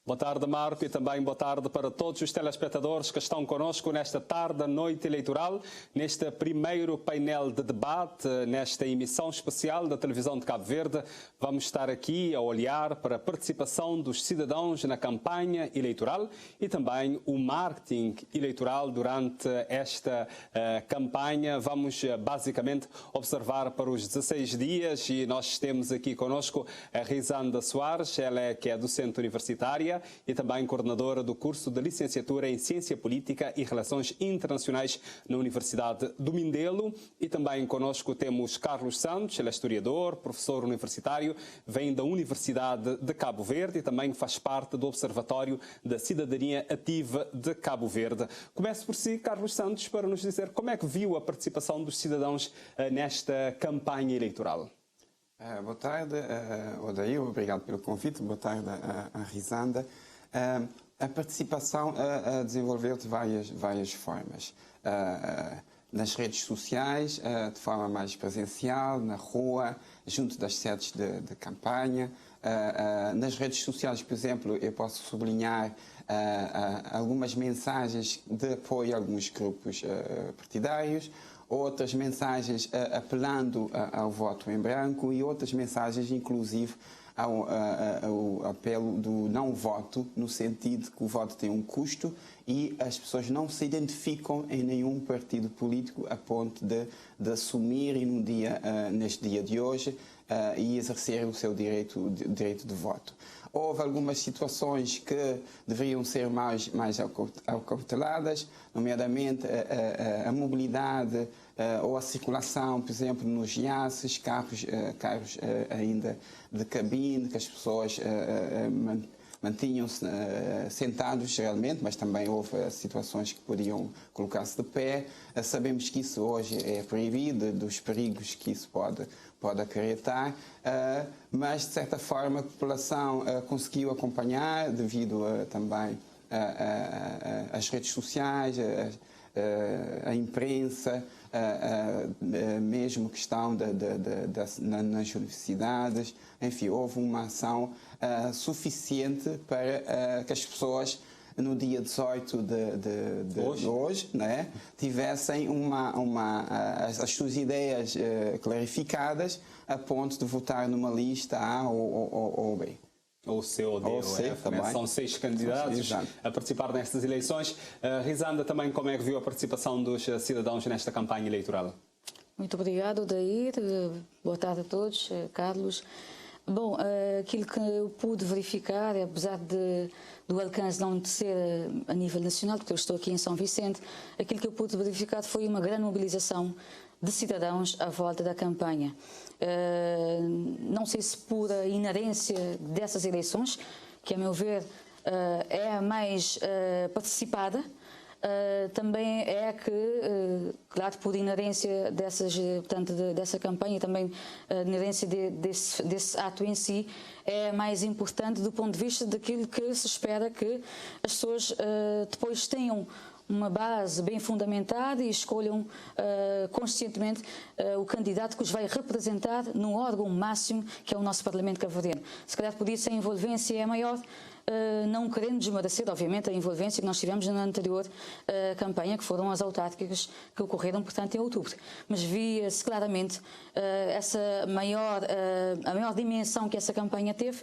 Boa tarde, Marco, e também boa tarde para todos os telespectadores que estão conosco nesta tarde, noite eleitoral, neste primeiro painel de debate, nesta emissão especial da televisão de Cabo Verde. Vamos estar aqui a olhar para a participação dos cidadãos na campanha eleitoral e também o marketing eleitoral durante esta campanha. Vamos basicamente observar para os 16 dias e nós temos aqui conosco a Rizanda Soares, ela que é docente universitária e também coordenadora do curso de licenciatura em Ciência Política e Relações Internacionais na Universidade do Mindelo. E também conosco temos Carlos Santos, ele é historiador, professor universitário, vem da Universidade de Cabo Verde e também faz parte do Observatório da Cidadania Ativa de Cabo Verde. Começo por si, Carlos Santos, para nos dizer como é que viu a participação dos cidadãos nesta campanha eleitoral. Boa tarde, Odair, obrigado pelo convite. Boa tarde a Rizanda. A participação desenvolveu de várias formas. Nas redes sociais, de forma mais presencial, na rua, junto das sedes de campanha. Nas redes sociais, por exemplo, eu posso sublinhar algumas mensagens de apoio a alguns grupos partidários, outras mensagens apelando ao voto em branco e outras mensagens, inclusive, ao apelo do não voto, no sentido que o voto tem um custo e as pessoas não se identificam em nenhum partido político a ponto de assumirem neste dia de hoje e exercerem o seu direito de voto. Houve algumas situações que deveriam ser mais acauteladas, nomeadamente a mobilidade ou a circulação, por exemplo, nos IACs, carros ainda de cabine, que as pessoas mantinham-se sentados geralmente, mas também houve situações que podiam colocar-se de pé. Sabemos que isso hoje é proibido, dos perigos que isso pode acarretar, mas de certa forma a população conseguiu acompanhar devido também às redes sociais, a imprensa, mesmo questão nas universidades. Enfim, houve uma ação suficiente para que as pessoas no dia 18 de hoje, né, tivessem as suas ideias clarificadas a ponto de votar numa lista A ou B. Ou C ou D, ou F, também. Né? São 6 candidatos a participar nestas eleições. Rizanda, também como é que viu a participação dos cidadãos nesta campanha eleitoral? Muito obrigado, Odair. Boa tarde a todos, Carlos. Bom, aquilo que eu pude verificar, apesar do alcance não de ser a nível nacional, porque eu estou aqui em São Vicente, aquilo que eu pude verificar foi uma grande mobilização de cidadãos à volta da campanha. Não sei se por a inerência dessas eleições, que a meu ver é a mais participada, também é que, claro, por inerência dessa campanha e também a inerência desse ato em si, é mais importante do ponto de vista daquilo que se espera que as pessoas depois tenham uma base bem fundamentada e escolham conscientemente o candidato que os vai representar no órgão máximo que é o nosso Parlamento cabo-verdiano. Se calhar por isso a envolvência é maior, não querendo desmerecer, obviamente, a envolvência que nós tivemos na anterior campanha, que foram as autárquicas que ocorreram, portanto, em outubro. Mas via-se claramente a maior dimensão que essa campanha teve,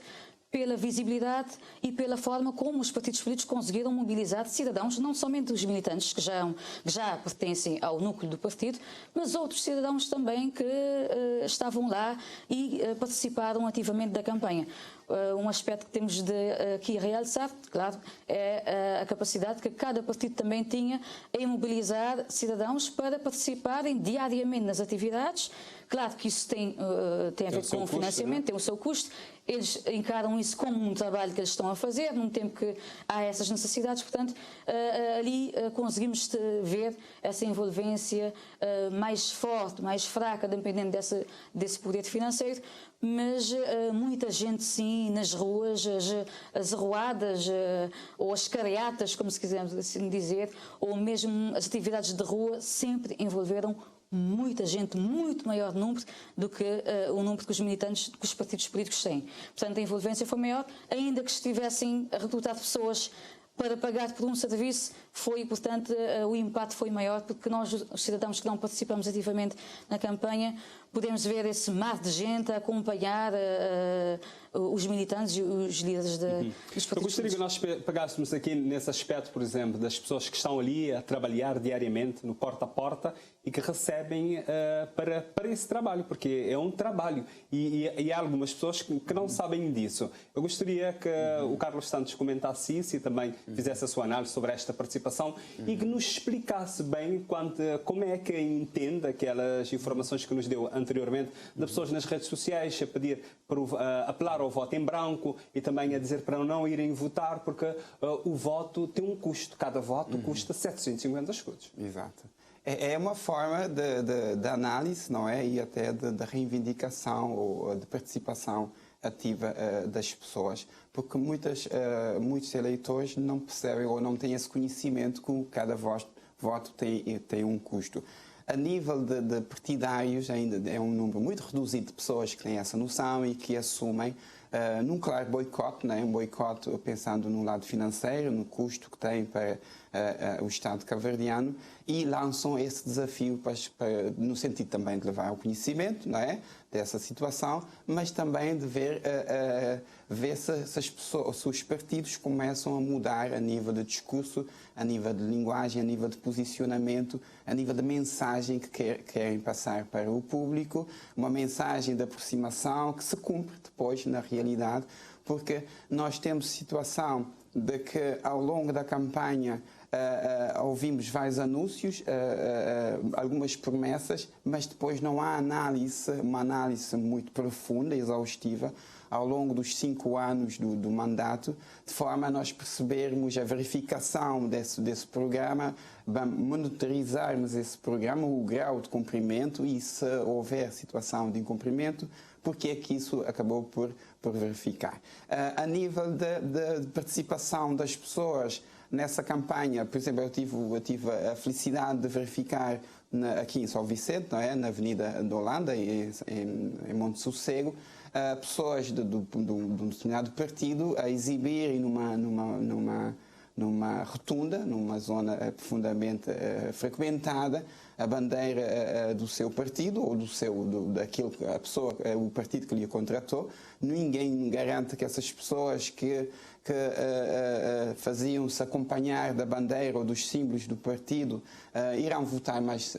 pela visibilidade e pela forma como os partidos políticos conseguiram mobilizar cidadãos, não somente os militantes que já pertencem ao núcleo do partido, mas outros cidadãos também que estavam lá e participaram ativamente da campanha. Um aspecto que temos de aqui realçar, claro, é a capacidade que cada partido também tinha em mobilizar cidadãos para participarem diariamente nas atividades. Claro que isso tem a ver com o financiamento, tem o seu custo. Eles encaram isso como um trabalho que eles estão a fazer, num tempo que há essas necessidades. Portanto, ali conseguimos ver essa envolvência mais forte, mais fraca, dependendo desse poder financeiro, mas muita gente, sim, nas ruas, as arruadas ou as careatas, como se quisermos assim dizer, ou mesmo as atividades de rua, sempre envolveram muita gente, muito maior número do que o número que os militantes, que os partidos políticos têm. Portanto, a envolvência foi maior, ainda que estivessem a recrutar pessoas para pagar por um serviço, portanto, o impacto foi maior, porque nós, os cidadãos que não participamos ativamente na campanha, podemos ver esse mar de gente a acompanhar os militantes e os líderes dos partidos. Eu gostaria que nós pegássemos aqui nesse aspecto, por exemplo, das pessoas que estão ali a trabalhar diariamente no porta a porta e que recebem para esse trabalho, porque é um trabalho e há algumas pessoas que não sabem disso. Eu gostaria que o Carlos Santos comentasse isso e também fizesse a sua análise sobre esta participação e que nos explicasse bem como é que entende aquelas informações que nos deu anteriormente, de pessoas nas redes sociais a pedir para apelar ao voto em branco e também a dizer para não irem votar porque o voto tem um custo. Cada voto custa 750 escudos. Exato. É uma forma de análise, não é? E até de reivindicação ou de participação ativa das pessoas, porque muitos eleitores não percebem ou não têm esse conhecimento que cada voto tem um custo. A nível de partidários, ainda é um número muito reduzido de pessoas que têm essa noção e que assumem num claro boicote, né? Um boicote pensando no lado financeiro, no custo que tem para o Estado cabo-verdiano, e lançam esse desafio no sentido também de levar ao conhecimento, não é? Dessa situação, mas também de ver se os partidos começam a mudar a nível de discurso, a nível de linguagem, a nível de posicionamento, a nível de mensagem que querem passar para o público, uma mensagem de aproximação que se cumpre depois na realidade, porque nós temos situação de que ao longo da campanha ouvimos vários anúncios, algumas promessas, mas depois não há uma análise muito profunda, exaustiva, ao longo dos 5 anos do mandato, de forma a nós percebermos a verificação desse programa, monitorizarmos esse programa, o grau de cumprimento e, se houver situação de incumprimento, porque é que isso acabou por verificar. A nível de participação das pessoas nessa campanha, por exemplo, eu tive a felicidade de verificar aqui em São Vicente, não é? Na Avenida da Holanda, em Monte Sossego, pessoas de um determinado partido a exibirem numa rotunda, numa zona profundamente frequentada, a bandeira do seu partido ou o partido que lhe contratou. Ninguém garante que essas pessoas que faziam-se acompanhar da bandeira ou dos símbolos do partido irão votar mais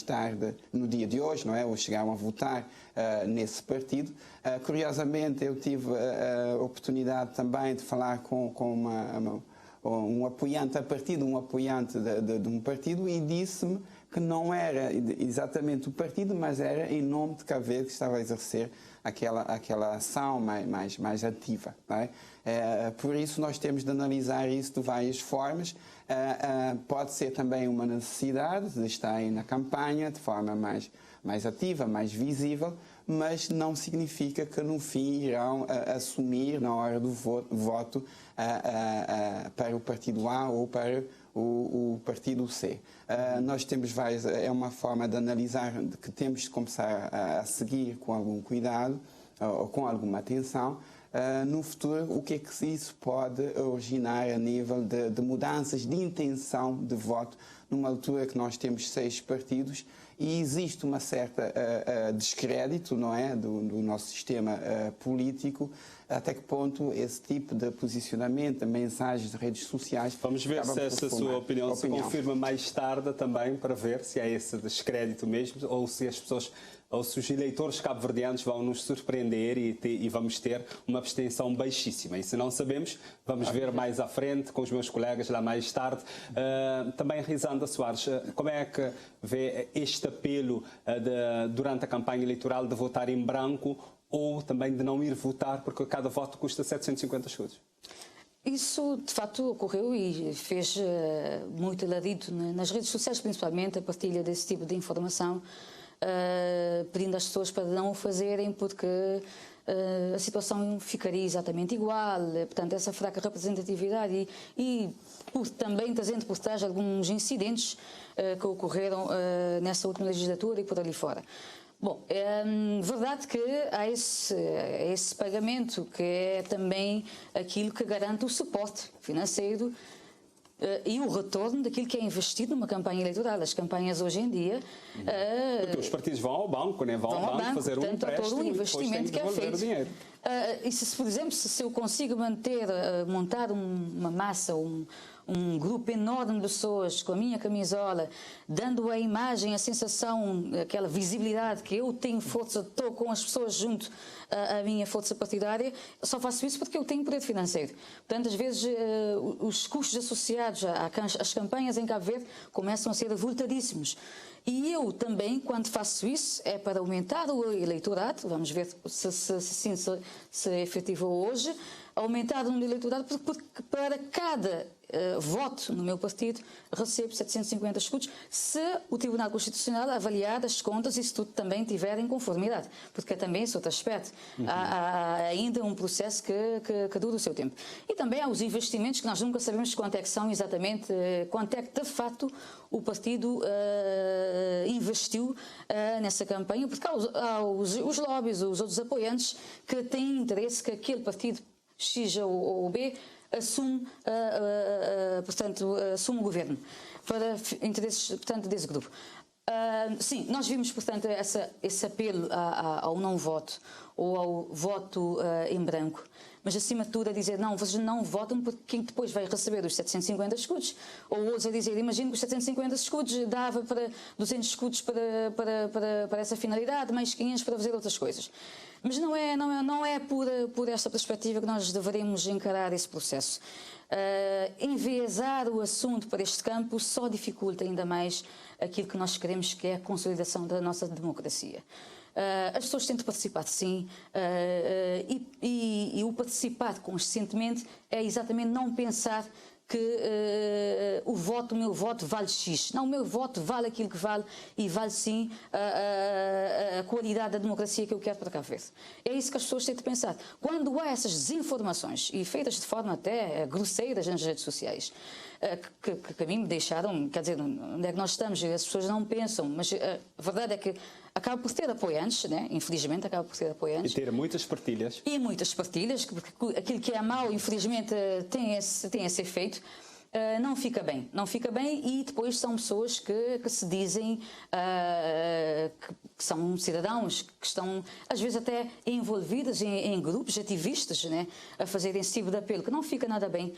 tarde no dia de hoje, não é? Ou chegaram a votar nesse partido. Curiosamente, eu tive a oportunidade também de falar com um apoiante a partido, um apoiante de um partido, e disse-me que não era exatamente o partido, mas era em nome de Cabo Verde que estava a exercer aquela ação mais ativa. Não é? Por isso nós temos de analisar isso de várias formas. Pode ser também uma necessidade de estarem na campanha de forma mais ativa, mais visível, mas não significa que no fim irão assumir na hora do voto para o partido A ou para o partido C. Nós temos é uma forma de analisar que temos de começar a seguir com algum cuidado ou com alguma atenção. No futuro, o que é que isso pode originar a nível de mudanças de intenção de voto, numa altura que nós temos 6 partidos e existe uma certa descrédito, não é, do nosso sistema político. Até que ponto esse tipo de posicionamento, de mensagens de redes sociais... Vamos ver se essa sua opinião se confirma mais tarde também, para ver se há esse descrédito mesmo, ou se as pessoas, ou se os eleitores cabo-verdianos vão nos surpreender e vamos ter uma abstenção baixíssima. E se não sabemos, vamos ver mais à frente com os meus colegas lá mais tarde. Também, Risanda Soares, como é que vê este apelo durante a campanha eleitoral de votar em branco ou também de não ir votar porque cada voto custa 750 escudos? Isso, de facto, ocorreu e fez muito alarido nas redes sociais, principalmente a partilha desse tipo de informação, pedindo às pessoas para não o fazerem porque a situação ficaria exatamente igual. Portanto, essa fraca representatividade e também trazendo por trás alguns incidentes que ocorreram nessa última legislatura e por ali fora. Bom, é verdade que há esse pagamento, que é também aquilo que garante o suporte financeiro e o retorno daquilo que é investido numa campanha eleitoral. As campanhas hoje em dia... Porque os partidos vão ao banco, né? Vão ao banco fazer portanto, um empréstimo todo um investimento que é feito. O dinheiro. E se, por exemplo, se eu consigo montar uma massa, um grupo enorme de pessoas com a minha camisola, dando a imagem, a sensação, aquela visibilidade que eu tenho força, estou com as pessoas junto à minha força partidária, só faço isso porque eu tenho poder financeiro. Portanto, às vezes, os custos associados às campanhas em Cabo Verde começam a ser avultadíssimos. E eu também, quando faço isso, é para aumentar o eleitorado, vamos ver se efetivou hoje, aumentar o número de eleitorado, porque para cada voto no meu partido recebo 750 escudos, se o Tribunal Constitucional avaliar as contas e se tudo também tiver em conformidade, porque é também esse outro aspecto. Há ainda um processo que dura o seu tempo. E também há os investimentos que nós nunca sabemos quanto é que são exatamente, quanto é que de facto o partido investiu nessa campanha, porque há os lobbies, os outros apoiantes que têm interesse que aquele partido X ou B assume o governo para interesses, portanto, desse grupo. Sim, nós vimos, portanto, esse apelo ao não voto ou ao voto em branco, mas acima de tudo a dizer não, vocês não votam porque quem depois vai receber os 750 escudos, ou outros a dizer, imagino que os 750 escudos dava para 200 escudos para essa finalidade, mais 500 para fazer outras coisas. Mas não é por esta perspectiva que nós deveremos encarar esse processo. Enviesar o assunto para este campo só dificulta ainda mais aquilo que nós queremos, que é a consolidação da nossa democracia. As pessoas têm de participar, sim, e o participar conscientemente é exatamente não pensar que o meu voto vale X. Não, o meu voto vale aquilo que vale e vale sim a qualidade da democracia que eu quero para Cabo Verde. É isso que as pessoas têm de pensar. Quando há essas desinformações, e feitas de forma até grosseiras nas redes sociais, que a mim me deixaram, quer dizer, onde é que nós estamos? As pessoas não pensam, mas a verdade é que acaba por ter apoiantes, né? Infelizmente acaba por ter apoiantes. E ter muitas partilhas. E muitas partilhas, porque aquilo que é mau, infelizmente, tem esse efeito. Não fica bem e depois são pessoas que se dizem que são cidadãos, que estão às vezes até envolvidas em grupos ativistas, né, a fazer esse tipo de apelo, que não fica nada bem.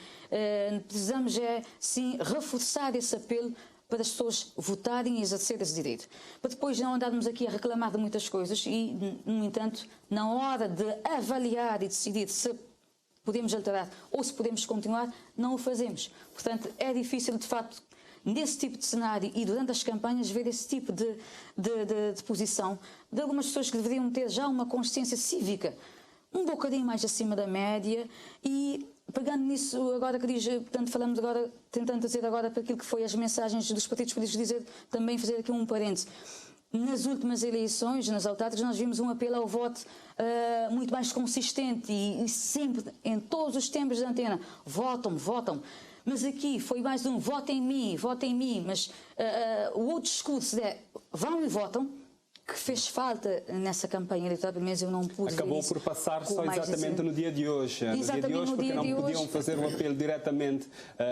Precisamos sim reforçar esse apelo para as pessoas votarem e exercerem esse direito. Para depois não andarmos aqui a reclamar de muitas coisas e, no entanto, na hora de avaliar e decidir se podemos alterar ou se podemos continuar, não o fazemos. Portanto, é difícil, de facto, nesse tipo de cenário e durante as campanhas, ver esse tipo de posição de algumas pessoas que deveriam ter já uma consciência cívica um bocadinho mais acima da média e, pegando nisso agora que diz, portanto, falamos agora, tentando trazer agora para aquilo que foi as mensagens dos partidos políticos, também fazer aqui um parênteses. Nas últimas eleições, nas autárquicas, nós vimos um apelo ao voto muito mais consistente e sempre, em todos os tempos de antena, votam. Mas aqui foi mais um votem em mim, mas o outro discurso é vão e votam, que fez falta nessa campanha eleitoral, pelo menos eu não pude Acabou por passar só exatamente no dia de hoje. No dia de hoje, porque não podiam fazer o apelo diretamente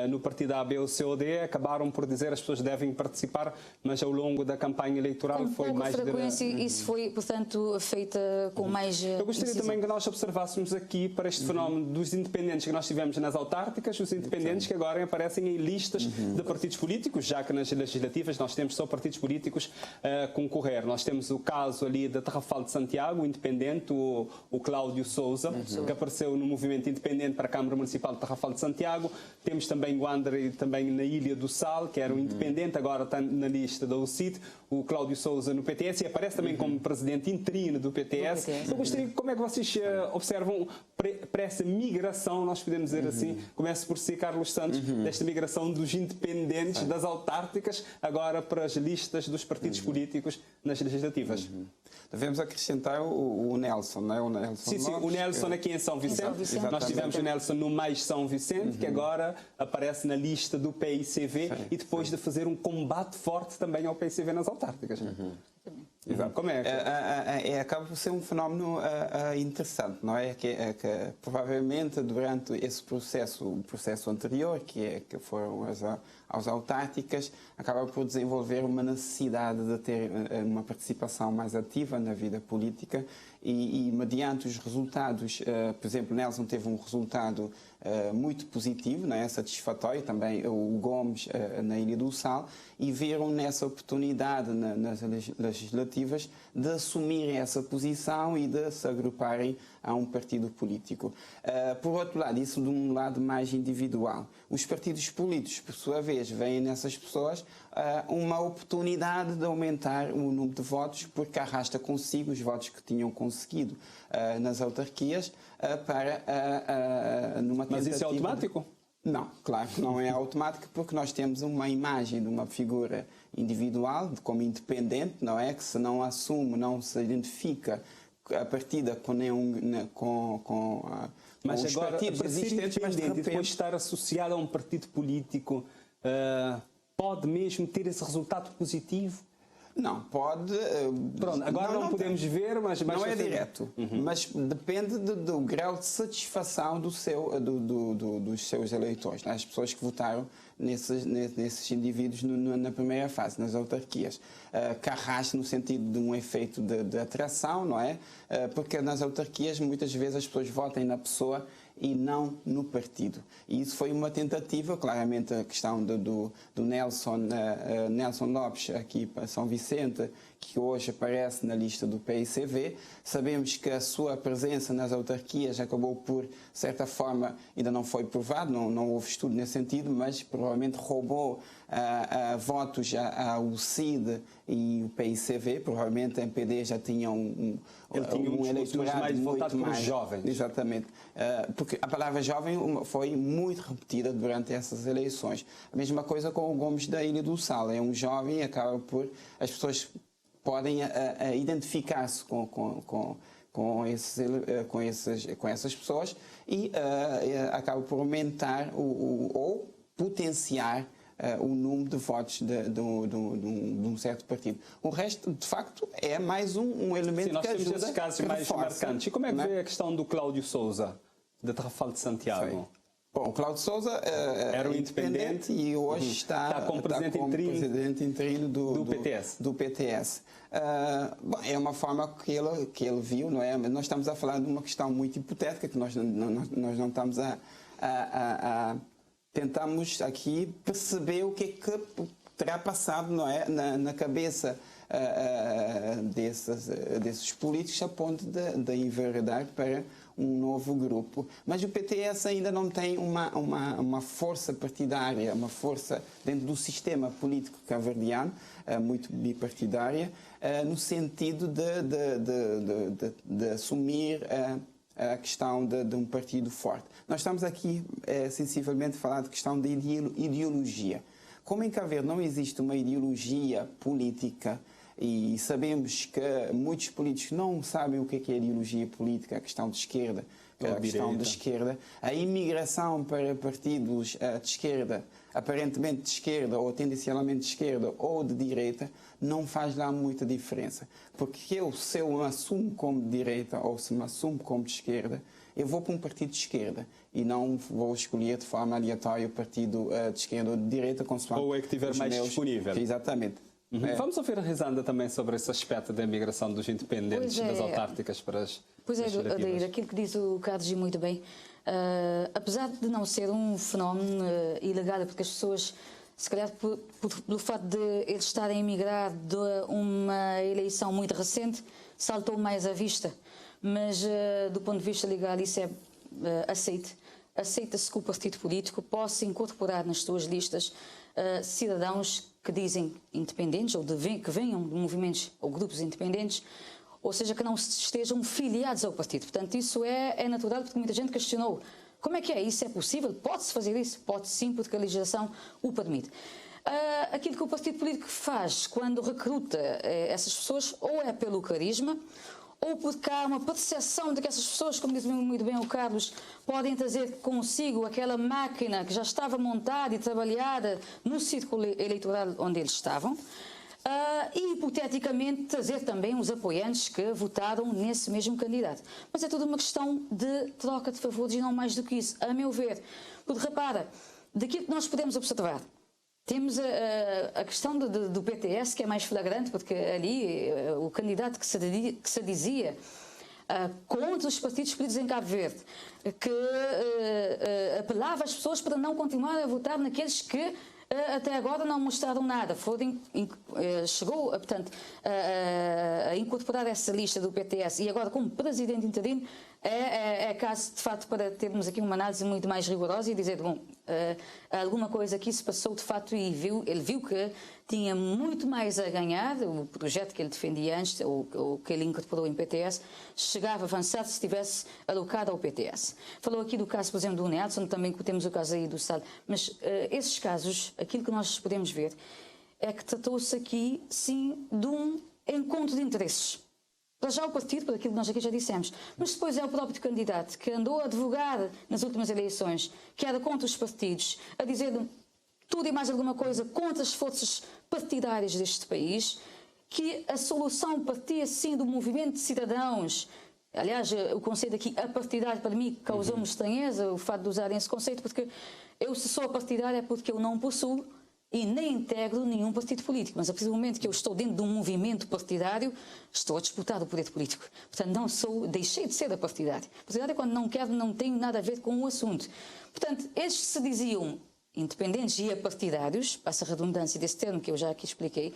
no partido A, B ou C ou D, acabaram por dizer que as pessoas devem participar, mas ao longo da campanha eleitoral com foi mais... Com frequência isso foi, portanto, feita com mais... Eu gostaria também que nós observássemos aqui para este fenómeno dos independentes que nós tivemos nas autárquicas, os independentes que agora aparecem em listas de partidos políticos, já que nas legislativas nós temos só partidos políticos a concorrer. Nós temos o caso ali da Tarrafal de Santiago, o independente, o Cláudio Souza, que apareceu no movimento independente para a Câmara Municipal de Tarrafal de Santiago. Temos também o André, também na Ilha do Sal, que era um independente, agora está na lista da UCIT, o Cláudio Souza no PTS e aparece também como presidente interino do PTS. Eu gostaria, como é que vocês observam para essa migração, nós podemos dizer assim, começa por si, Carlos Santos, desta migração dos independentes, das autárquicas, agora para as listas dos partidos políticos nas legislativas? alternativas. Devemos acrescentar o Nelson, não é? O Nelson Sim, Lopes, o Nelson aqui em São Vicente. São Vicente. Nós tivemos o Nelson no Mais São Vicente, que agora aparece na lista do PICV e depois de fazer um combate forte também ao PICV nas autárquicas. Exato. Como é? Acaba por ser um fenómeno interessante, não é? Que provavelmente durante esse processo, o processo anterior, que foram as autárquicas, acaba por desenvolver uma necessidade de ter uma participação mais ativa na vida política e mediante os resultados, por exemplo, Nelson teve um resultado muito positivo, não é? Satisfatório, também o Gomes na Ilha do Sal, e viram nessa oportunidade nas legislativas de assumirem essa posição e de se agruparem a um partido político. Por outro lado, isso de um lado mais individual. Os partidos políticos, por sua vez, veem nessas pessoas uma oportunidade de aumentar o número de votos, porque arrasta consigo os votos que tinham conseguido nas autarquias para numa tentativa. Mas isso é automático? Não, claro que não é automático, porque nós temos uma imagem de uma figura individual, como independente, não é? Que se não assume, não se identifica a partida com nenhum. Mas os agora, partidos para ser existentes, mas de independente e repente. depois estar associado a um partido político, pode mesmo ter esse resultado positivo? Não, pode. Pronto, agora não podemos ver, mas não é direto, mas depende do grau de satisfação dos seus eleitores, né? As pessoas que votaram nesses indivíduos na primeira fase, nas autarquias. Que arrasta no sentido de um efeito de atração, não é? Porque nas autarquias muitas vezes as pessoas votam na pessoa e não no partido. E isso foi uma tentativa, claramente a questão do Nelson Lopes aqui para São Vicente, que hoje aparece na lista do PICV. Sabemos que a sua presença nas autarquias acabou por, de certa forma, ainda não foi provado, não houve estudo nesse sentido, mas provavelmente roubou votos ao CID e o PICV. Provavelmente a MPD já tinha um eleitorado mais voltado muito para os mais jovens. Exatamente. Porque a palavra jovem foi muito repetida durante essas eleições. A mesma coisa com o Gomes da Ilha do Sal. É um jovem e acaba por... As pessoas podem identificar-se com essas pessoas e acaba por aumentar ou potenciar o número de votos de um certo partido. O resto, de facto, é mais um elemento. Sim, nós que temos ajuda, esses casos que mais reforça, marcantes. E como é que não vê a questão do Cláudio Sousa, da Trafalgar de Santiago? Sim. Bom, o Cláudio Sousa era o independente e hoje está como presidente interino do PTS. Bom, é uma forma que ele viu, não é? Mas nós estamos a falar de uma questão muito hipotética, que nós não estamos tentamos aqui perceber o que é que terá passado, não é, na cabeça desses políticos a ponto de enveredar para um novo grupo. Mas o PTS ainda não tem uma força partidária, uma força dentro do sistema político cabo-verdiano, muito bipartidária, no sentido de assumir a questão de um partido forte. Nós estamos aqui, sensivelmente, a falar de questão de ideologia. Como em Cabo Verde não existe uma ideologia política, e sabemos que muitos políticos não sabem o que é ideologia política, a questão de esquerda, a questão de esquerda, a imigração para partidos de esquerda, aparentemente de esquerda ou tendencialmente de esquerda ou de direita, não faz lá muita diferença. Porque se eu me assumo como de direita ou se me assumo como de esquerda, eu vou para um partido de esquerda e não vou escolher de forma aleatória o partido de esquerda ou de direita, consoante ou é que estiver mais disponível. Exatamente. Vamos ouvir a Risanda também sobre esse aspecto da migração dos independentes das autárquicas para as Adair, aquilo que diz o Carlos G muito bem, apesar de não ser um fenómeno ilegal, porque as pessoas, se calhar pelo fato de eles estarem a emigrar de uma eleição muito recente, saltou mais à vista, mas do ponto de vista legal isso é aceita-se que o partido político possa incorporar nas suas listas cidadãos que dizem independentes ou que venham de movimentos ou grupos independentes, ou seja, que não estejam filiados ao partido. Portanto, isso é natural, porque muita gente questionou como é que é, isso é possível? Pode-se fazer isso? Pode sim, porque a legislação o permite. aquilo que o partido político faz quando recruta essas pessoas, ou é pelo carisma, ou porque há uma percepção de que essas pessoas, como diz muito bem o Carlos, podem trazer consigo aquela máquina que já estava montada e trabalhada no círculo eleitoral onde eles estavam, e hipoteticamente trazer também os apoiantes que votaram nesse mesmo candidato. Mas é tudo uma questão de troca de favores e não mais do que isso, a meu ver. Porque repara, daquilo que nós podemos observar, temos a questão do PTS, que é mais flagrante, porque ali o candidato que se dizia contra os partidos políticos em Cabo Verde, que apelava as pessoas para não continuar a votar naqueles que até agora não mostraram nada. Chegou, portanto, a incorporar essa lista do PTS e agora como presidente interino é caso, de facto, para termos aqui uma análise muito mais rigorosa e dizer, bom, alguma coisa aqui se passou de facto e ele viu que tinha muito mais a ganhar, o projeto que ele defendia antes, ou que ele incorporou em PTS, chegava avançado se estivesse alocado ao PTS. Falou aqui do caso, por exemplo, do Nelson, também temos o caso aí do Sal, mas esses casos, aquilo que nós podemos ver é que tratou-se aqui, sim, de um encontro de interesses. Para já o partido, por aquilo que nós aqui já dissemos, mas depois é o próprio candidato que andou a advogar nas últimas eleições, que era contra os partidos, a dizer tudo e mais alguma coisa contra as forças partidárias deste país, que a solução partia sim do movimento de cidadãos. Aliás, o conceito aqui apartidário para mim causou-me estranheza, o fato de usarem esse conceito, porque eu se sou apartidário é porque eu não possuo e nem integro nenhum partido político, mas a partir do momento que eu estou dentro de um movimento partidário, estou a disputar o poder político. Portanto, deixei de ser partidário. Partidário é quando não quero, não tenho nada a ver com o assunto. Portanto, estes que se diziam independentes e apartidários, passa a redundância desse termo que eu já aqui expliquei,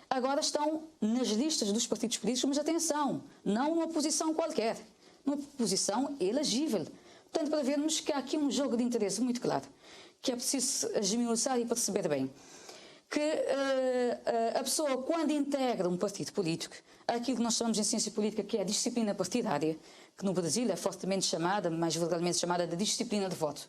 agora estão nas listas dos partidos políticos, mas atenção, não uma posição qualquer, uma posição elegível. Portanto, para vermos que há aqui um jogo de interesse muito claro, que é preciso esmiuçar e perceber bem, que a pessoa, quando integra um partido político, aquilo que nós chamamos em ciência política que é a disciplina partidária, que no Brasil é fortemente chamada, mais vulgarmente chamada de disciplina de voto.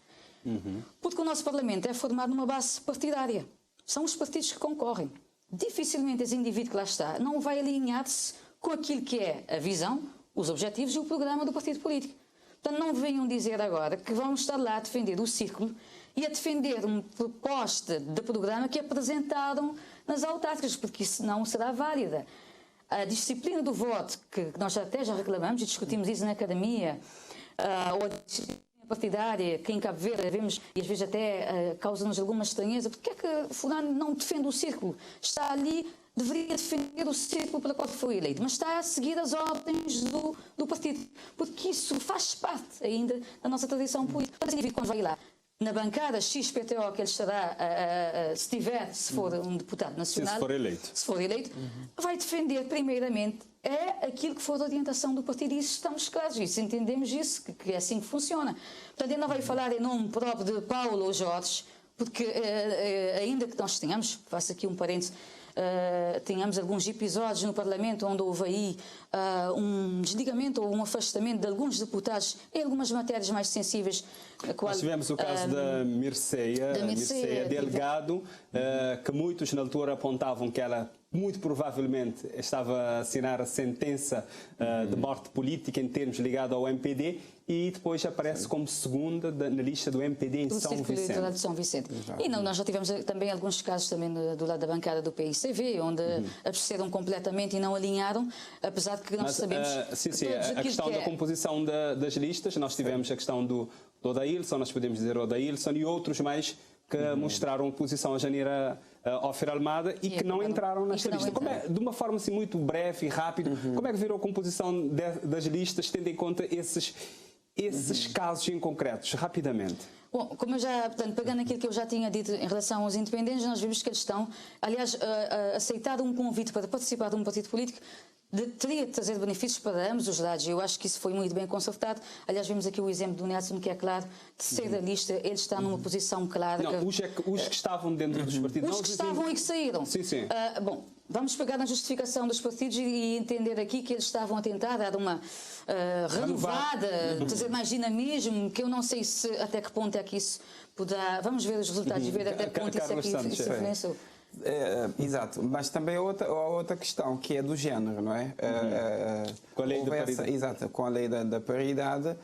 Porque o nosso Parlamento é formado numa base partidária. São os partidos que concorrem. Dificilmente esse indivíduo que lá está não vai alinhar-se com aquilo que é a visão, os objetivos e o programa do partido político. Portanto, não venham dizer agora que vão estar lá a defender o círculo e a defender uma proposta de programa que apresentaram nas autárquicas, porque isso não será válida. A disciplina do voto, que nós até já reclamamos e discutimos isso na academia, ou a disciplina partidária, que em Cabo Verde vemos, e às vezes até causa-nos alguma estranheza, porque é que fulano não defende o círculo? Está ali, deveria defender o círculo pela qual foi eleito, mas está a seguir as ordens do partido, porque isso faz parte ainda da nossa tradição política. Quando vai lá na bancada XPTO que ele estará, se for um deputado nacional, se for eleito, vai defender primeiramente aquilo que for a orientação do partido, e isso estamos claros, isso entendemos isso, que é assim que funciona. Portanto, ele não vai falar em nome próprio de Paulo ou Jorge, porque ainda que nós tenhamos, faço aqui um parênteses, tenhamos alguns episódios no Parlamento onde houve aí um desligamento ou um afastamento de alguns deputados em algumas matérias mais sensíveis. Nós tivemos o caso da Mirceia Delgado, que muitos na altura apontavam que ela muito provavelmente estava a assinar a sentença de morte política em termos ligados ao MPD, e depois aparece como segunda na lista do MPD em São Vicente. Do lado de São Vicente. E nós já tivemos também alguns casos também do lado da bancada do PICV, onde absteceram completamente e não alinharam, apesar de que nós sabemos... A questão da composição das listas, nós tivemos a questão do Odaílson, nós podemos dizer Odaílson, e outros mais que mostraram oposição a Janira Ofer Almada e que não entraram nesta lista. De uma forma assim muito breve e rápida, como é que virou a composição das listas, tendo em conta esses casos em concretos, rapidamente? Bom, como eu já, portanto, pegando aquilo que eu já tinha dito em relação aos independentes, nós vimos que eles estão, aliás, a aceitar um convite para participar de um partido político teria de trazer benefícios para ambos os lados. Eu acho que isso foi muito bem consertado. Aliás, vimos aqui o exemplo do Nelson, que é claro, de ser da lista, ele está numa posição clara. Não, os que estavam dentro dos partidos. Os que estavam e que saíram. Sim, sim. Bom, vamos pegar na justificação dos partidos e entender aqui que eles estavam a tentar dar uma renovada, trazer mais dinamismo, que eu não sei até que ponto é que isso poderá... Vamos ver os resultados e ver até que ponto isso é que influenciou. Exato, mas também há outra questão, que é do género, não é? Com a lei da paridade. Exato, com a lei da paridade,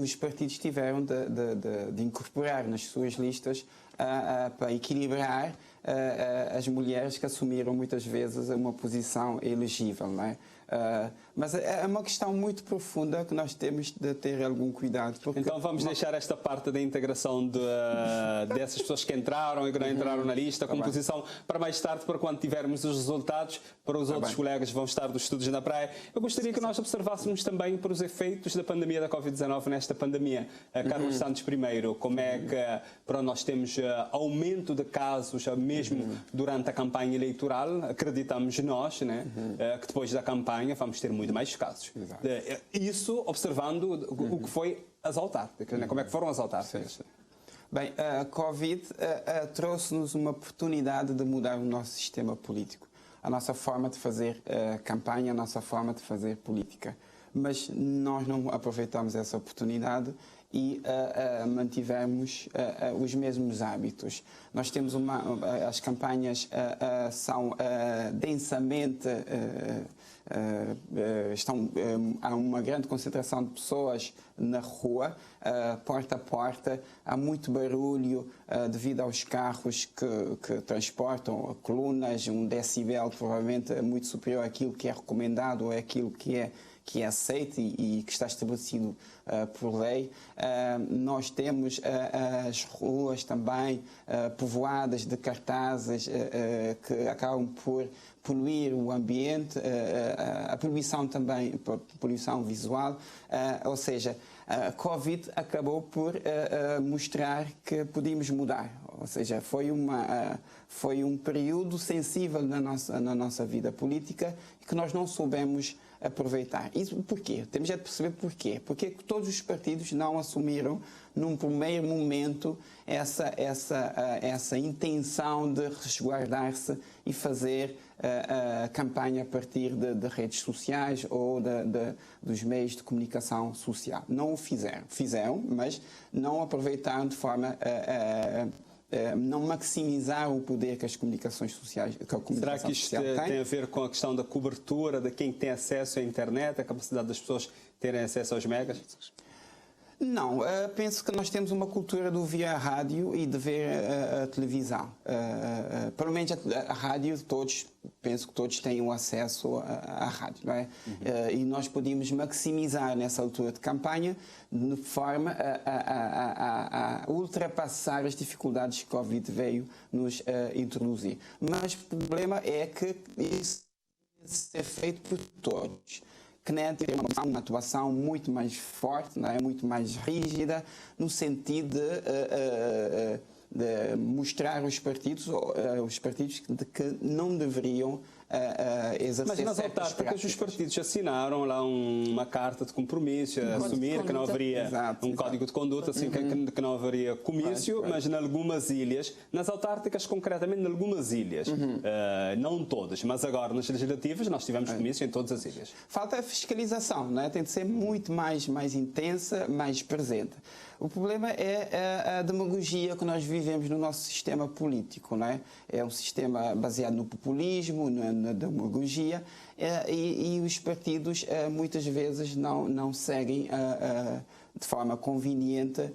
os partidos tiveram de incorporar nas suas listas para equilibrar as mulheres que assumiram muitas vezes uma posição elegível, não é? Mas é uma questão muito profunda que nós temos de ter algum cuidado. Então vamos deixar esta parte da integração dessas pessoas que entraram e que não entraram na lista, a composição, para mais tarde, para quando tivermos os resultados, para os outros colegas que vão estar dos estudos na praia. Eu gostaria que nós observássemos também para os efeitos da pandemia da Covid-19 nesta pandemia. Carlos Santos, primeiro, como é que para nós temos aumento de casos mesmo durante a campanha eleitoral, acreditamos nós, né, que depois da campanha vamos ter muito mais casos. Exato. Isso observando o que foi as autárquicas, né? Como é que foram as autárquicas. Sim. Bem, a Covid trouxe-nos uma oportunidade de mudar o nosso sistema político, a nossa forma de fazer campanha, a nossa forma de fazer política. Mas nós não aproveitamos essa oportunidade e mantivemos os mesmos hábitos. Nós temos as campanhas são densamente há uma grande concentração de pessoas na rua, porta a porta, há muito barulho devido aos carros que transportam colunas, um decibel provavelmente muito superior àquilo que é recomendado ou àquilo que é aceito e que está estabelecido por lei. Nós temos as ruas também povoadas de cartazes que acabam por poluir o ambiente, a poluição também, poluição visual, ou seja, a Covid acabou por mostrar que podíamos mudar, ou seja, foi um período sensível na nossa vida política que nós não soubemos aproveitar. Isso porquê? Temos de perceber porquê. Porque todos os partidos não assumiram, num primeiro momento, essa intenção de resguardar-se e fazer campanha a partir de redes sociais ou dos meios de comunicação social. Não o fizeram. Fizeram, mas não aproveitaram de forma não maximizar o poder que as comunicações sociais Será que isto tem a ver com a questão da cobertura, de quem tem acesso à internet, a capacidade das pessoas terem acesso aos megas? Não, penso que nós temos uma cultura de ouvir a rádio e de ver a televisão. Pelo menos a rádio, penso que todos têm o acesso à rádio, não é? E nós podíamos maximizar nessa altura de campanha de forma a ultrapassar as dificuldades que a Covid veio nos introduzir. Mas o problema é que isso deve ser feito por todos. CNET tem uma atuação muito mais forte, não é? Muito mais rígida, no sentido de mostrar aos partidos de que não deveriam exercer. Mas nas autárquicas os partidos assinaram lá uma carta de compromisso, a assumir que não haveria um código de conduta, assim, que não haveria comício, mas em algumas ilhas, nas autárquicas concretamente em algumas ilhas, não todas, mas agora nas legislativas nós tivemos comício em todas as ilhas. Falta a fiscalização, não é? Tem de ser muito mais intensa, mais presente. O problema é a demagogia que nós vivemos no nosso sistema político, não é? É um sistema baseado no populismo, na demagogia, e os partidos muitas vezes não seguem de forma conveniente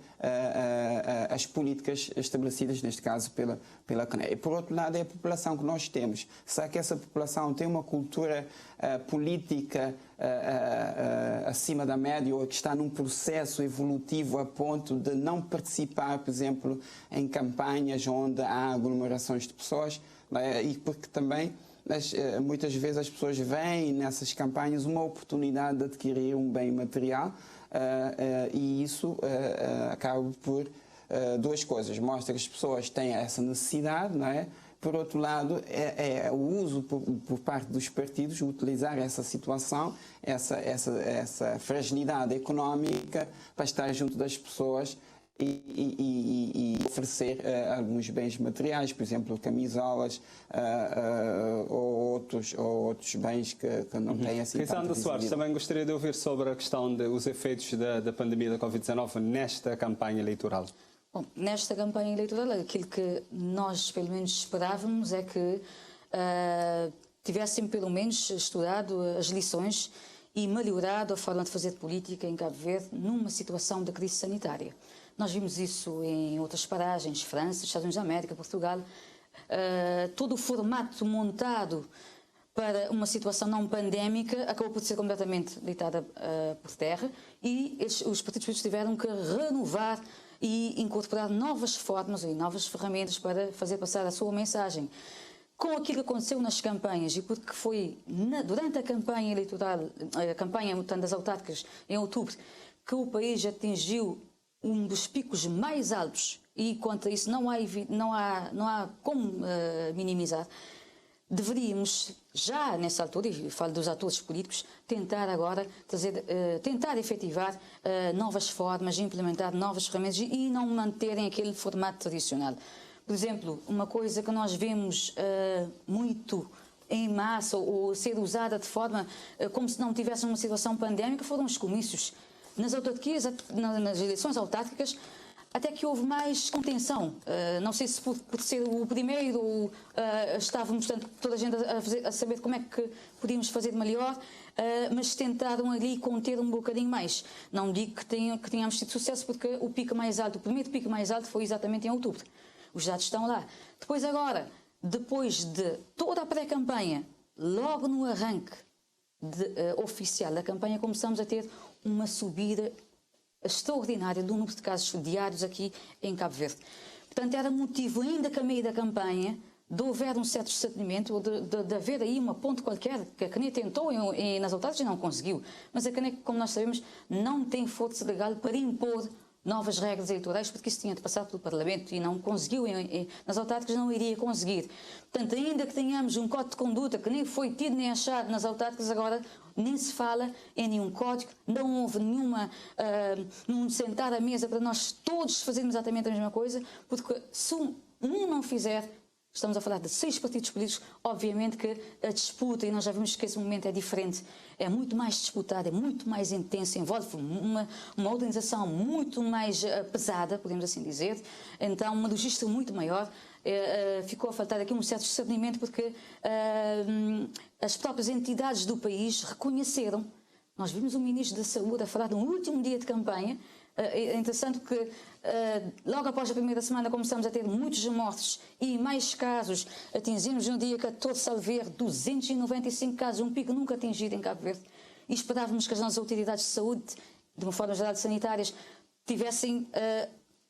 as políticas estabelecidas, neste caso, pela CNET. E, por outro lado, é a população que nós temos. Será que essa população tem uma cultura política acima da média ou que está num processo evolutivo a ponto de não participar, por exemplo, em campanhas onde há aglomerações de pessoas? E porque também muitas vezes as pessoas veem nessas campanhas uma oportunidade de adquirir um bem material e isso acaba por duas coisas. Mostra que as pessoas têm essa necessidade, não é? por outro lado, é o uso por parte dos partidos, utilizar essa situação, essa fragilidade económica para estar junto das pessoas e oferecer alguns bens materiais, por exemplo, camisolas ou outros bens que não têm assim tanta Risanda Soares, também gostaria de ouvir sobre a questão dos efeitos da pandemia da Covid-19 nesta campanha eleitoral. Bom, nesta campanha eleitoral, aquilo que nós, pelo menos, esperávamos é que tivessem, pelo menos, estudado as lições e melhorado a forma de fazer política em Cabo Verde numa situação de crise sanitária. Nós vimos isso em outras paragens, França, Estados Unidos da América, Portugal. Todo o formato montado para uma situação não pandémica acabou por ser completamente deitada por terra e os partidos políticos tiveram que renovar e incorporar novas formas e novas ferramentas para fazer passar a sua mensagem. Com aquilo que aconteceu nas campanhas, e porque foi durante a campanha eleitoral, a campanha das autárquicas em outubro, que o país atingiu um dos picos mais altos, e quanto a isso não há como minimizar, deveríamos, já nessa altura, e falo dos atores políticos, tentar agora tentar efetivar novas formas, implementar novas ferramentas e não manterem aquele formato tradicional. Por exemplo, uma coisa que nós vemos muito em massa ou ser usada de forma como se não tivesse uma situação pandémica foram os comícios. Nas autarquias, nas eleições autárquicas, até que houve mais contenção. Não sei se por ser o primeiro ou estávamos, portanto, toda a gente a saber como é que podíamos fazer melhor, mas tentaram ali conter um bocadinho mais. Não digo que tenhamos tido sucesso, porque o primeiro pico mais alto foi exatamente em outubro. Os dados estão lá. Depois de toda a pré-campanha, logo no arranque oficial da campanha, começamos a ter uma subida extraordinária do número de casos diários aqui em Cabo Verde. Portanto, era motivo, ainda que a meio da campanha, de houver um certo discernimento, ou de haver aí uma ponte qualquer, que a CNE tentou nas autárquicas e não conseguiu. Mas a CNE, como nós sabemos, não tem força legal para impor novas regras eleitorais, porque isso tinha de passar pelo Parlamento e não conseguiu, nas autárquicas não iria conseguir. Portanto, ainda que tenhamos um código de conduta que nem foi tido nem achado nas autárquicas, agora nem se fala em nenhum código, não houve num sentar à mesa para nós todos fazermos exatamente a mesma coisa, porque se um não fizer, estamos a falar de 6 partidos políticos, obviamente que a disputa, e nós já vimos que esse momento é diferente, é muito mais disputado, é muito mais intenso, envolve uma organização muito mais pesada, podemos assim dizer, então uma logística muito maior. Ficou a faltar aqui um certo discernimento, porque as próprias entidades do país reconheceram. Nós vimos o Ministro da Saúde a falar no último dia de campanha. É interessante que logo após a primeira semana começamos a ter muitos mortos e mais casos. Atingimos no dia 14 de salvo 295 casos, um pico nunca atingido em Cabo Verde. E esperávamos que as nossas autoridades de saúde, de uma forma geral sanitárias, tivessem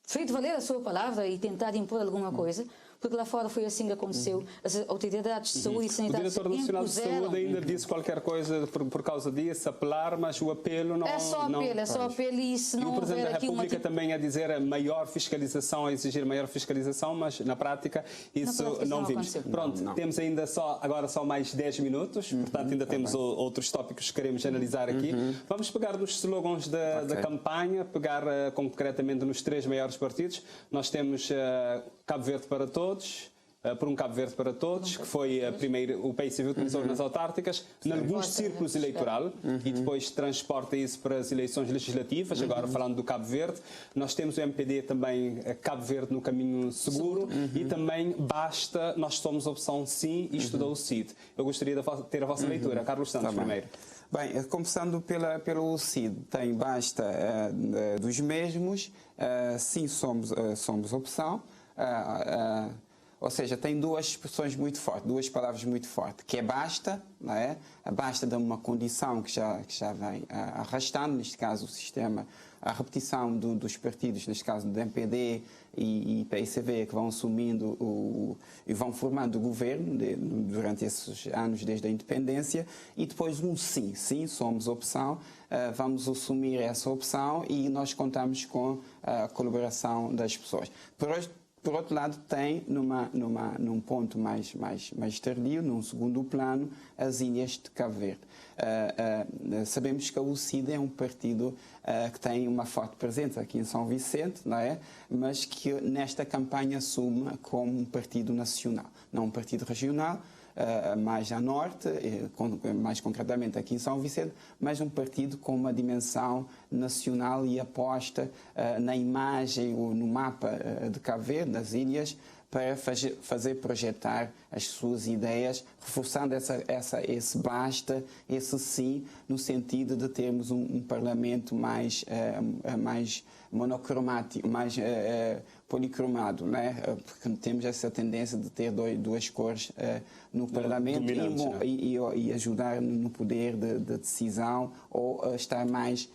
feito valer a sua palavra e tentado impor alguma coisa, porque lá fora foi assim que aconteceu. As autoridades de saúde e sanitárias o Diretor Nacional de Saúde ainda disse qualquer coisa por causa disso, apelar, mas o apelo não... É só apelo e se não houver aqui... E o Presidente da República também a dizer a maior fiscalização, a exigir maior fiscalização, mas na prática isso não vimos. Pronto, temos ainda agora só mais 10 minutos, portanto ainda temos outros tópicos que queremos analisar aqui. Vamos pegar nos slogans da campanha, pegar concretamente nos 3 maiores partidos. Nós temos Cabo Verde para Todos, por um Cabo Verde para Todos, que foi o país civil utilizou nas autárquicas, em alguns círculos eleitorais, e depois transporta isso para as eleições legislativas. Agora, falando do Cabo Verde, nós temos o MPD também, Cabo Verde no caminho seguro, e também Basta, nós somos a opção sim, e estudou o CID. Eu gostaria de ter a vossa leitura. Carlos Santos, primeiro. Bem, começando pelo CID, tem Basta dos mesmos, sim, somos opção. Ou seja, tem 2 expressões muito fortes, 2 palavras muito fortes, que é basta, não é? Basta de uma condição que já vem arrastando, neste caso o sistema, a repetição dos partidos, neste caso do MPD e PICV, que vão assumindo e vão formando o governo durante esses anos desde a independência, e depois um sim, somos opção, vamos assumir essa opção e nós contamos com a colaboração das pessoas. por outro lado, tem num ponto mais tardio, num segundo plano, as ilhas de Cabo Verde. Sabemos que a UCID é um partido que tem uma forte presença aqui em São Vicente, não é? Mas que nesta campanha assume como um partido nacional, não um partido regional, mais a norte, mais concretamente aqui em São Vicente, mas um partido com uma dimensão nacional e aposta na imagem ou no mapa de Cabo Verde, das ilhas, para fazer projetar as suas ideias, reforçando esse basta, esse sim, no sentido de termos um parlamento mais monocromático, mais policromado, né? Porque temos essa tendência de ter duas cores no parlamento e ajudar no poder de decisão ou estar mais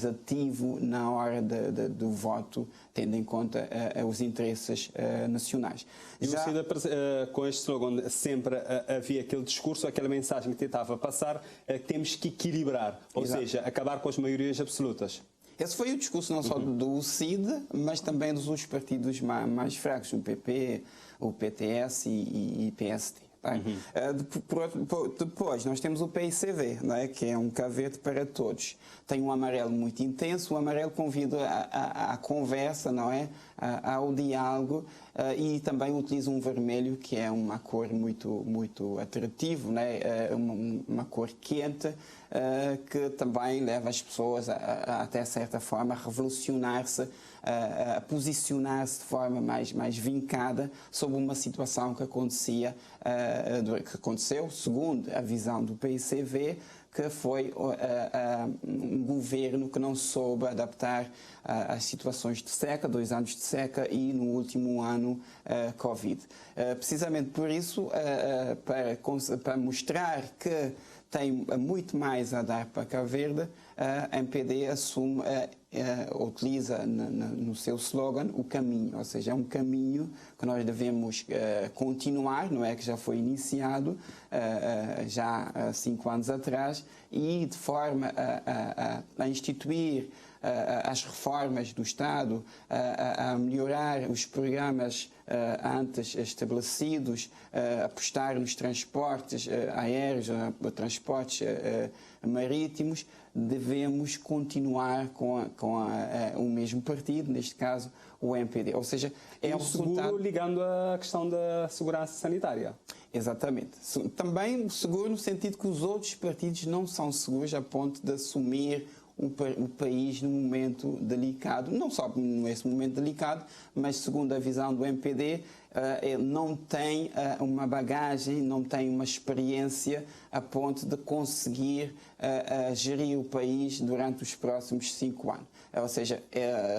ativo na hora do voto, tendo em conta os interesses nacionais. E o Cida, com este slogan, sempre havia aquele discurso, aquela mensagem que tentava passar, que temos que equilibrar, ou seja, acabar com as maiorias absolutas. Esse foi o discurso não só do CID, mas também dos outros partidos mais fracos, o PP, o PTS e PSD. Tá? Depois nós temos o PICV, não é? Que é um Cabo Verde para todos. Tem um amarelo muito intenso, o amarelo convida à conversa, não é? Ao diálogo, e também utiliza um vermelho, que é uma cor muito atrativa, não é? Uma cor quente, que também leva as pessoas até certa forma, a revolucionar-se, a posicionar-se de forma mais vincada sobre uma situação que aconteceu, segundo a visão do PICV, que foi um governo que não soube adaptar às situações de seca, 2 anos de seca e no último ano Covid. Precisamente por isso, para mostrar que tem muito mais a dar para Cabo Verde, a MPD utiliza no seu slogan o caminho, ou seja, é um caminho que nós devemos continuar, não é que já foi iniciado já há 5 anos atrás, e de forma a instituir as reformas do Estado, a melhorar os programas antes estabelecidos, apostar nos transportes aéreos, transportes marítimos, devemos continuar com o mesmo partido, neste caso o MPD. Ou seja, é o seguro ligando à questão da segurança sanitária. Exatamente. Também seguro no sentido que os outros partidos não são seguros a ponto de assumir o país num momento delicado, não só nesse momento delicado, mas segundo a visão do MPD, ele não tem uma bagagem, não tem uma experiência a ponto de conseguir gerir o país durante os próximos 5 anos. Ou seja,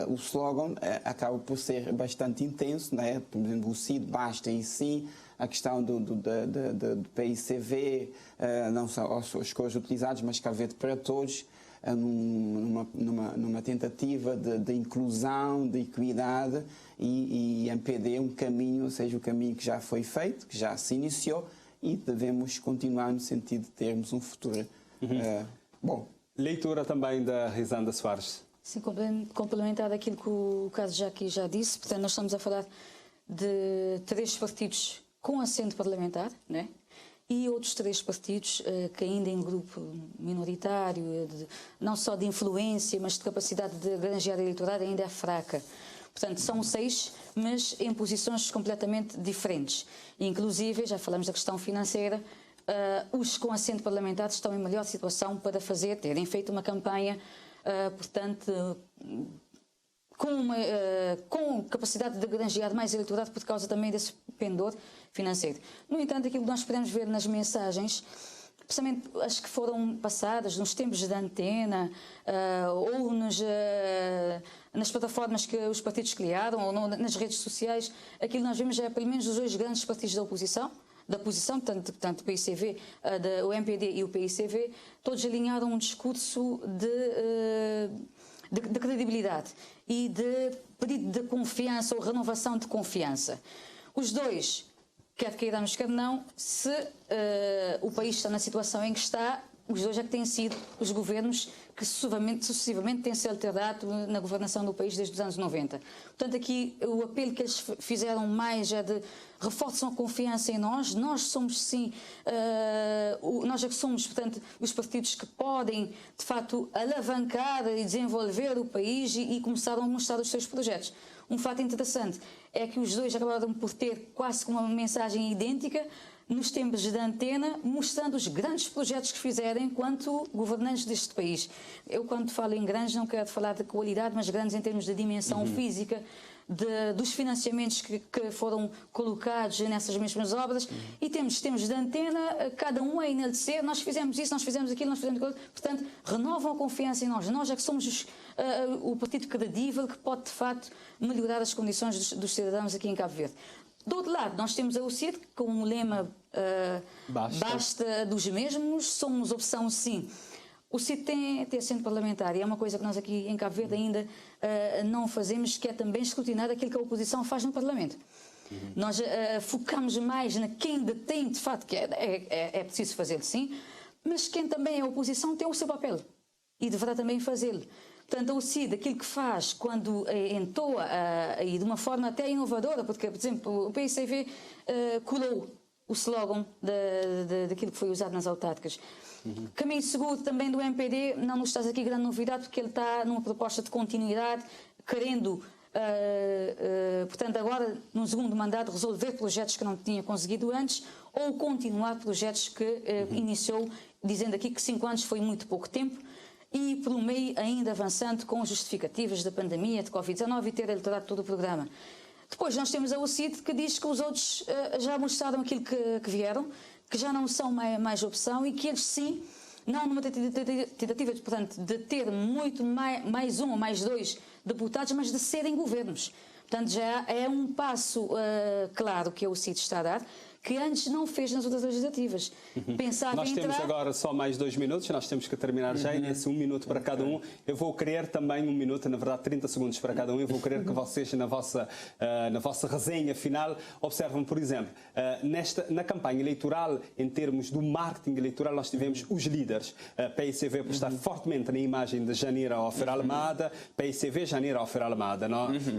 o slogan acaba por ser bastante intenso, né? Por exemplo, o CID basta em si, a questão do PICV, não só as cores utilizadas, mas Cabo Verde para todos, numa tentativa de inclusão, de equidade, e MPD um caminho, ou seja, o caminho que já foi feito, que já se iniciou, e devemos continuar no sentido de termos um futuro bom. Leitura também da Risanda Soares. Sim, complementar aquilo que o Carlos já disse, portanto nós estamos a falar de 3 partidos com assento parlamentar, né? E outros 3 partidos que ainda em grupo minoritário, não só de influência, mas de capacidade de granjear eleitorado ainda é fraca. Portanto, são 6, mas em posições completamente diferentes. Inclusive, já falamos da questão financeira, os com assento parlamentar estão em melhor situação para terem feito uma campanha, portanto, com capacidade de granjear mais eleitorado por causa também desse pendor financeiro. No entanto, aquilo que nós podemos ver nas mensagens, precisamente as que foram passadas nos tempos de antena ou nas plataformas que os partidos criaram ou nas redes sociais, aquilo que nós vemos é pelo menos os 2 grandes partidos da oposição, tanto o PICV, o MPD e o PICV, todos alinharam um discurso de credibilidade e de pedido de confiança ou renovação de confiança. Os 2, quer queiramos, quer não, se o país está na situação em que está, os 2 é que têm sido os governos que sucessivamente tem se alterado na governação do país desde os anos 90. Portanto, aqui o apelo que eles fizeram mais é de reforçam a confiança em nós. Nós somos, sim, nós é que somos, portanto, os partidos que podem, de facto, alavancar e desenvolver o país e começaram a mostrar os seus projetos. Um fato interessante é que os dois acabaram por ter quase uma mensagem idêntica nos tempos de antena, mostrando os grandes projetos que fizeram enquanto governantes deste país. Eu, quando falo em grandes, não quero falar de qualidade, mas grandes em termos de dimensão física, dos financiamentos que foram colocados nessas mesmas obras. E temos de antena, cada um a enaltecer, nós fizemos isso, nós fizemos aquilo, nós fizemos aquilo. Portanto, renovam a confiança em nós. Nós é que somos o partido credível que pode, de facto, melhorar as condições dos cidadãos aqui em Cabo Verde. Do outro lado, nós temos a UCID com um lema basta dos mesmos, somos opção sim. O CID tem assento parlamentar e é uma coisa que nós aqui em Cabo Verde ainda não fazemos, que é também escrutinar aquilo que a oposição faz no Parlamento. Nós focamos mais na quem detém, de facto, que é preciso fazê-lo sim, mas quem também é oposição tem o seu papel e deverá também fazê-lo. Portanto, a UCID, aquilo que faz quando entoa, e de uma forma até inovadora, porque, por exemplo, o PICV colou o slogan daquilo que foi usado nas autárquicas. Caminho seguro também do MPD, não nos traz aqui grande novidade, porque ele está numa proposta de continuidade, querendo, portanto, agora, no segundo mandato, resolver projetos que não tinha conseguido antes, ou continuar projetos que iniciou, dizendo aqui que 5 anos foi muito pouco tempo, e pelo meio ainda avançando com justificativas da pandemia, de Covid-19 e ter alterado todo o programa. Depois nós temos a UCID que diz que os outros já mostraram aquilo que vieram, que já não são mais opção e que eles sim, não numa tentativa portanto, de ter muito mais um ou mais 2 deputados, mas de serem governos. Portanto, já é um passo claro que a UCID está a dar, que antes não fez nas outras legislativas. Pensava nós temos agora só mais 2 minutos, nós temos que terminar já, e nesse 1 minuto para cada um, eu vou querer também 1 minuto, na verdade 30 segundos para cada um, eu vou querer que vocês na vossa resenha final observam, por exemplo, na campanha eleitoral, em termos do marketing eleitoral, nós tivemos os líderes, PICV por estar fortemente na imagem de Janira Ofer-Almada, PICV Janira Ofer-Almada,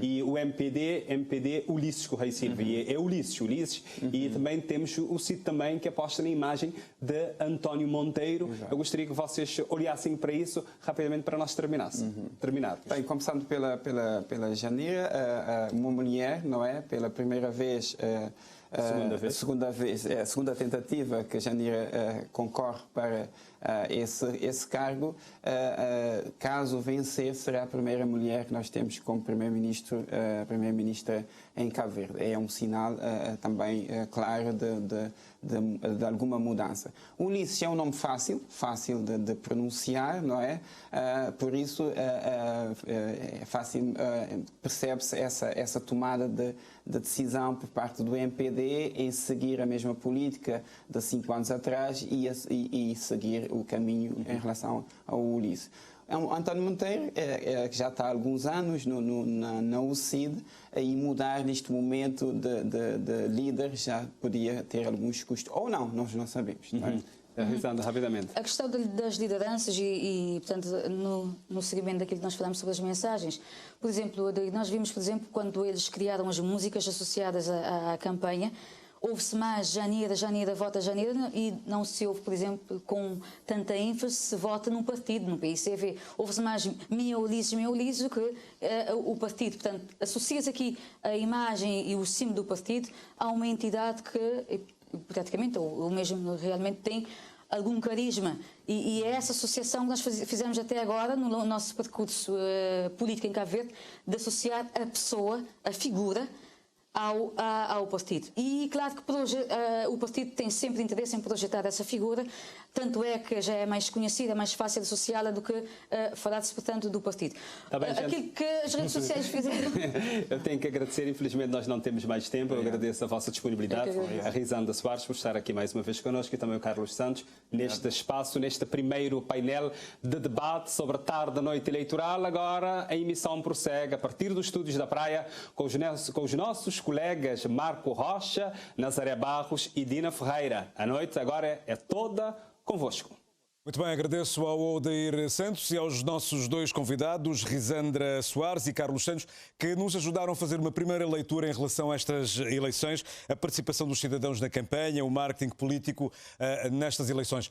e o MPD Ulisses Correia Silva, e é Ulisses, e também temos o CID também que aposta na imagem de António Monteiro. Exato. Eu gostaria que vocês olhassem para isso rapidamente para nós terminarmos. Bem, começando pela Janira, uma mulher, não é? Pela primeira vez, a segunda tentativa que a Janira concorre para esse cargo. Caso vencer, será a primeira mulher que nós temos como primeira-ministra em Cabo Verde. É um sinal também claro de alguma mudança. Ulisses é um nome fácil de pronunciar, não é? Por isso é fácil, percebe-se essa tomada de decisão por parte do MPD em seguir a mesma política de 5 anos atrás e seguir o caminho em relação ao Ulisses. António Monteiro, que já está há alguns anos na UCID, e mudar neste momento de líder já podia ter alguns custos. Ou não, nós não sabemos. Não é? Revisando rapidamente. A questão das lideranças e portanto, no seguimento daquilo que nós falamos sobre as mensagens. Por exemplo, nós vimos, por exemplo, quando eles criaram as músicas associadas à campanha, houve-se mais Janira, vota Janira, e não se ouve, por exemplo, com tanta ênfase, se vota num partido, no PICV. Houve-se mais minha Ulisses, do que o partido. Portanto, associa-se aqui a imagem e o símbolo do partido a uma entidade que, praticamente, ou mesmo realmente tem algum carisma. E é essa associação que nós fizemos até agora, no nosso percurso político em Cabo Verde, de associar a pessoa, a figura, ao partido. E claro que o partido tem sempre interesse em projetar essa figura, tanto é que já é mais conhecida, é mais fácil associá-la do que falar-se, portanto, do partido. Tá bem, aquilo que as redes sociais fizeram... Eu tenho que agradecer, infelizmente nós não temos mais tempo, eu agradeço a vossa disponibilidade, a Risanda Soares por estar aqui mais uma vez connosco e também o Carlos Santos, neste espaço, neste primeiro painel de debate sobre a tarde da noite eleitoral. Agora a emissão prossegue a partir dos estúdios da Praia com os nossos colegas Marco Rocha, Nazaré Barros e Dina Ferreira. A noite agora é toda convosco. Muito bem, agradeço ao Odair Santos e aos nossos dois convidados, Risandra Soares e Carlos Santos, que nos ajudaram a fazer uma primeira leitura em relação a estas eleições, a participação dos cidadãos na campanha, o marketing político nestas eleições.